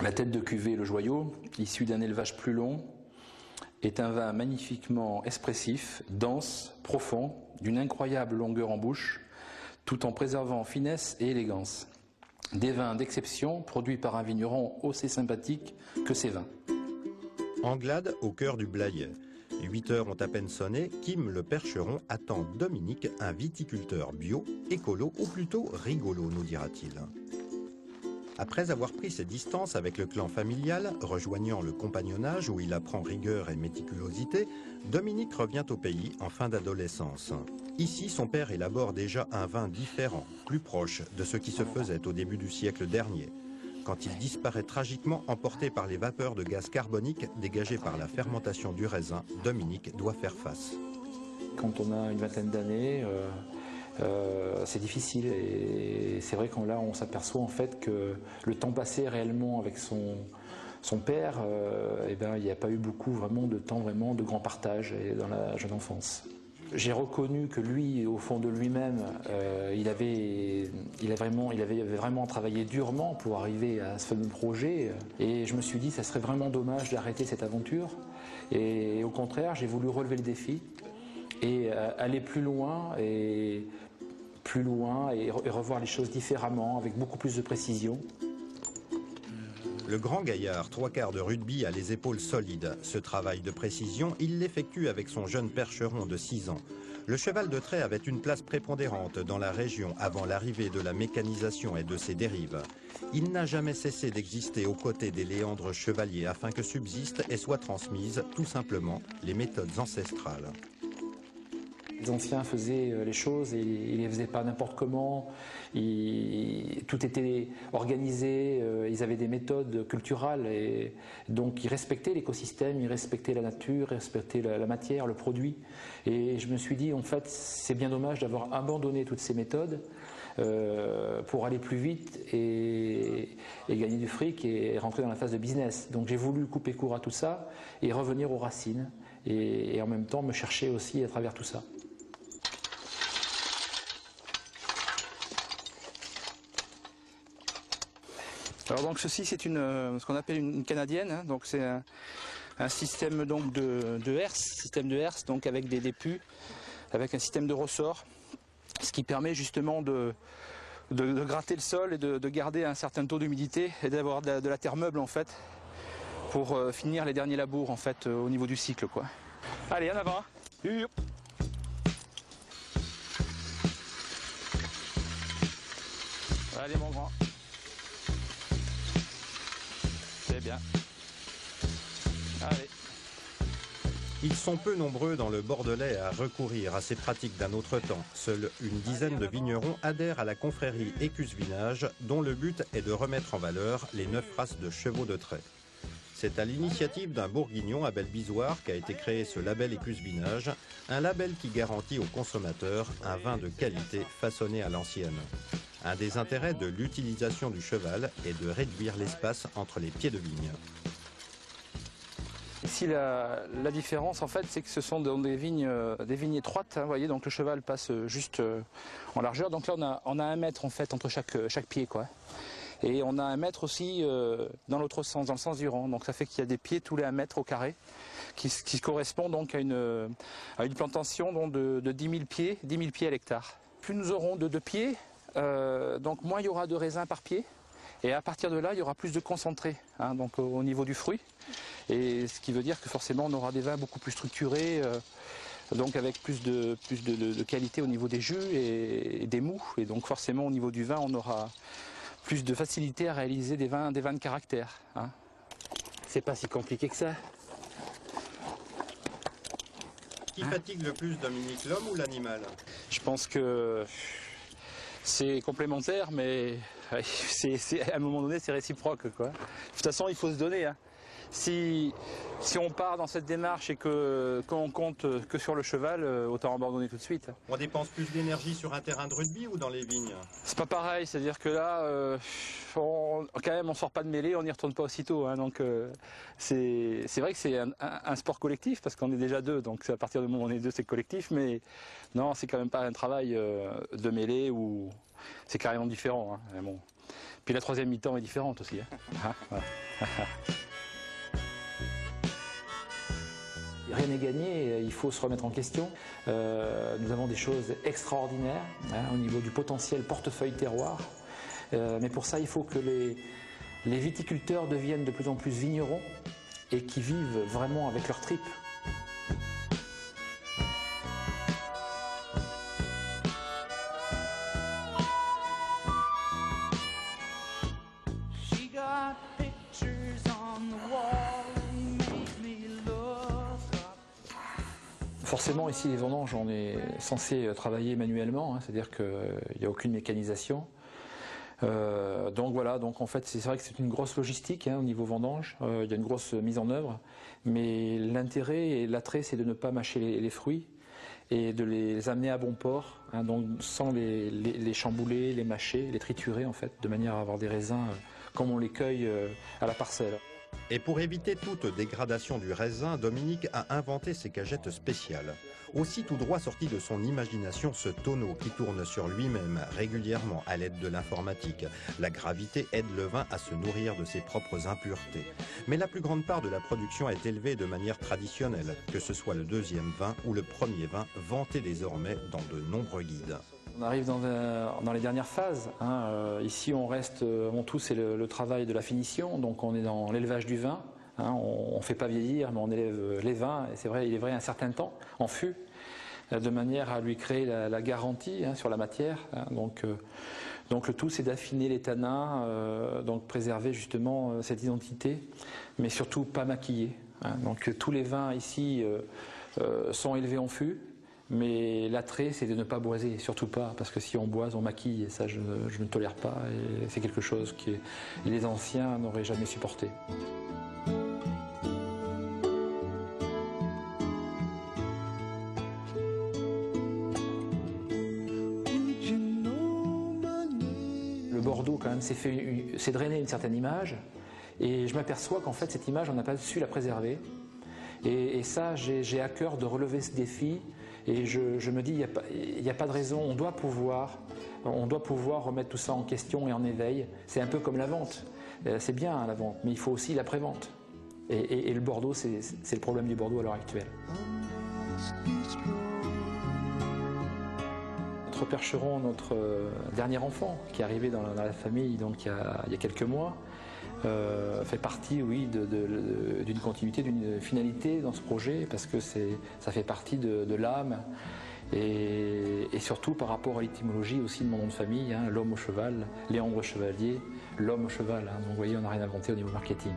La tête de cuvée, le joyau, issu d'un élevage plus long, est un vin magnifiquement expressif, dense, profond, d'une incroyable longueur en bouche, tout en préservant finesse et élégance. Des vins d'exception produits par un vigneron aussi sympathique que ses vins. Anglade au cœur du Blayais. 8 heures ont à peine sonné, Kim le Percheron attend Dominique, un viticulteur bio, écolo ou plutôt rigolo, nous dira-t-il. Après avoir pris ses distances avec le clan familial, rejoignant le compagnonnage où il apprend rigueur et méticulosité, Dominique revient au pays en fin d'adolescence. Ici, son père élabore déjà un vin différent, plus proche de ce qui se faisait au début du siècle dernier. Quand il disparaît tragiquement emporté par les vapeurs de gaz carbonique dégagées par la fermentation du raisin, Dominique doit faire face. Quand on a une vingtaine d'années, c'est difficile et c'est vrai qu'on là on s'aperçoit en fait que le temps passé réellement avec son père, eh ben, il n'y a pas eu beaucoup vraiment de temps vraiment de grand partage dans la jeune enfance. J'ai reconnu que lui, au fond de lui-même, il avait vraiment travaillé durement pour arriver à ce fameux projet. Et je me suis dit, ça serait vraiment dommage d'arrêter cette aventure. Et au contraire, j'ai voulu relever le défi et aller plus loin et revoir les choses différemment, avec beaucoup plus de précision. Le grand gaillard, 3/4 de rugby, a les épaules solides. Ce travail de précision, il l'effectue avec son jeune percheron de 6 ans. Le cheval de trait avait une place prépondérante dans la région avant l'arrivée de la mécanisation et de ses dérives. Il n'a jamais cessé d'exister aux côtés des léandres chevaliers afin que subsistent et soient transmises, tout simplement, les méthodes ancestrales. Les anciens faisaient les choses et ils ne les faisaient pas n'importe comment. Tout était organisé, ils avaient des méthodes culturales et donc ils respectaient l'écosystème, ils respectaient la nature, ils respectaient la matière, le produit. Et je me suis dit, en fait, c'est bien dommage d'avoir abandonné toutes ces méthodes pour aller plus vite et gagner du fric et rentrer dans la phase de business. Donc j'ai voulu couper court à tout ça et revenir aux racines et en même temps me chercher aussi à travers tout ça. Alors donc ceci c'est ce qu'on appelle une canadienne, hein, donc c'est un système donc de herse, donc avec des pus, avec un système de ressort, ce qui permet justement de gratter le sol et de garder un certain taux d'humidité et d'avoir de la terre meuble en fait pour finir les derniers labours en fait au niveau du cycle quoi. Allez en avant. Allez mon grand. C'est bien. Allez. Ils sont peu nombreux dans le Bordelais à recourir à ces pratiques d'un autre temps. Seule une dizaine de vignerons adhèrent à la confrérie Écus-Vinage, dont le but est de remettre en valeur les 9 races de chevaux de trait. C'est à l'initiative d'un bourguignon, Abel Bizoire, qu'a été créé ce label Écus-Vinage, un label qui garantit aux consommateurs un vin de qualité façonné à l'ancienne. Un des intérêts de l'utilisation du cheval est de réduire l'espace entre les pieds de vigne. Ici la différence en fait c'est que ce sont des vignes étroites, hein, vous voyez, donc le cheval passe juste en largeur, donc là on a 1 mètre en fait entre chaque pied quoi. Et on a 1 mètre aussi dans l'autre sens, dans le sens du rang, donc ça fait qu'il y a des pieds tous les 1 mètre au carré qui correspond donc à une plantation donc, de 10 000 pieds à l'hectare. Plus nous aurons de pieds, donc moins il y aura de raisins par pied. Et à partir de là, il y aura plus de concentré hein, donc au niveau du fruit. Et ce qui veut dire que forcément, on aura des vins beaucoup plus structurés, donc avec plus de qualité au niveau des jus et des mous. Et donc forcément, au niveau du vin, on aura plus de facilité à réaliser des vins de caractère. Hein. C'est pas si compliqué que ça. Qui fatigue le plus, Dominique, l'homme ou l'animal? Je pense que c'est complémentaire, mais à un moment donné, c'est réciproque, quoi. De toute façon, il faut se donner. Hein. Si on part dans cette démarche et qu'on compte que sur le cheval, autant abandonner tout de suite. On dépense plus d'énergie sur un terrain de rugby ou dans les vignes? C'est pas pareil, c'est-à-dire que là, quand même, on sort pas de mêlée, on n'y retourne pas aussitôt. Hein, donc c'est vrai que c'est un sport collectif parce qu'on est déjà 2, donc à partir du moment où on est 2, c'est collectif. Mais non, c'est quand même pas un travail de mêlée où c'est carrément différent. Hein, mais bon. Puis la troisième mi-temps est différente aussi. Voilà. Rien n'est gagné, il faut se remettre en question. Nous avons des choses extraordinaires au niveau du potentiel portefeuille terroir. Mais pour ça, il faut que les viticulteurs deviennent de plus en plus vignerons et qui vivent vraiment avec leur tripes. Forcément, ici, les vendanges, on est censé travailler manuellement, c'est-à-dire qu'il n'y a aucune mécanisation. Donc voilà, donc en fait, c'est vrai que c'est une grosse logistique au niveau vendange, il y a une grosse mise en œuvre, mais l'intérêt et l'attrait, c'est de ne pas mâcher les fruits et de les amener à bon port, donc sans les chambouler, les mâcher, les triturer en fait, de manière à avoir des raisins comme on les cueille à la parcelle. Et pour éviter toute dégradation du raisin, Dominique a inventé ces cagettes spéciales. Aussi tout droit sorti de son imagination ce tonneau qui tourne sur lui-même régulièrement à l'aide de l'informatique. La gravité aide le vin à se nourrir de ses propres impuretés. Mais la plus grande part de la production est élevée de manière traditionnelle, que ce soit le deuxième vin ou le premier vin, vanté désormais dans de nombreux guides. On arrive dans les dernières phases. Ici, on reste, avant tout, c'est le travail de la finition. Donc, on est dans l'élevage du vin. On ne fait pas vieillir, mais on élève les vins. Et c'est vrai, il est vrai, un certain temps, en fût, de manière à lui créer la garantie sur la matière. Donc, le tout, c'est d'affiner les tanins, donc préserver justement cette identité, mais surtout pas maquiller. Donc, tous les vins ici sont élevés en fût. Mais l'attrait, c'est de ne pas boiser, surtout pas, parce que si on boise, on maquille, et ça, je ne tolère pas, et c'est quelque chose que les anciens n'auraient jamais supporté. Le Bordeaux, quand même, c'est drainé une certaine image, et je m'aperçois qu'en fait, cette image, on n'a pas su la préserver. Et ça, j'ai à cœur de relever ce défi. Et je me dis, il n'y a pas de raison, on doit pouvoir remettre tout ça en question et en éveil. C'est un peu comme la vente. C'est bien la vente, mais il faut aussi l'après-vente. Et le Bordeaux, c'est le problème du Bordeaux à l'heure actuelle. Notre percheron, notre dernier enfant, qui est arrivé dans la famille donc, il y a quelques mois, fait partie, oui, d'une continuité, d'une finalité dans ce projet, parce que ça fait partie de l'âme, et surtout par rapport à l'étymologie aussi de mon nom de famille, l'homme au cheval, Léandre Chevalier, l'homme au cheval. Donc vous voyez, on n'a rien inventé au niveau marketing.